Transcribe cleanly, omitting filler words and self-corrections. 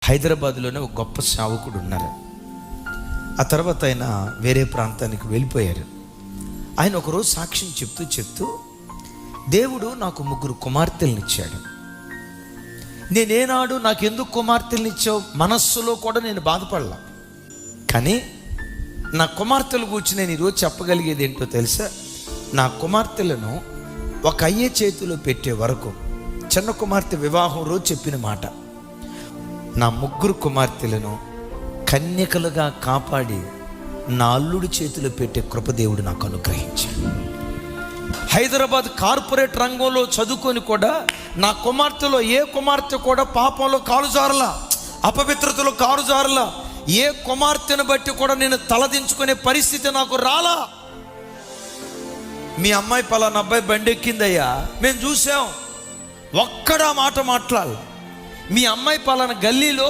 హైదరాబాద్లోనే ఒక గొప్ప సేవకుడు ఉన్నారు. ఆ తర్వాత ఆయన వేరే ప్రాంతానికి వెళ్ళిపోయారు. ఆయన ఒకరోజు సాక్ష్యం చెప్తూ దేవుడు నాకు 3 కుమార్తెలను ఇచ్చాడు. నేనేనాడు నాకు ఎందుకు కుమార్తెలను ఇచ్చావు మనస్సులో కూడా నేను బాధపడలా. కానీ నా కుమార్తెల గురించి నేను ఈరోజు చెప్పగలిగేది ఏంటో తెలుసా? నా కుమార్తెలను ఒక అయ్యే చేతిలో పెట్టే వరకు, చిన్న కుమార్తె వివాహం రోజు చెప్పిన మాట, నా 3 కుమార్తెలను కన్యకలుగా కాపాడి నా అల్లుడి చేతిలో పెట్టే కృపదేవుడు నాకు అనుగ్రహించాడు. హైదరాబాద్ కార్పొరేట్ రంగంలో చదువుకొని కూడా నా కుమార్తెలో ఏ కుమార్తె కూడా పాపంలో కాలు జారలా, అపవిత్రతలో కాలు జారలా. ఏ కుమార్తెను బట్టి కూడా నేను తలదించుకునే పరిస్థితి నాకు రాలా. మీ అమ్మాయి పలానా అబ్బాయి బండి ఎక్కిందయ్యా, మేము చూసాం, ఒక్కడా మాట మాట్లాడాలి. మీ అమ్మాయి పలానా గల్లీలో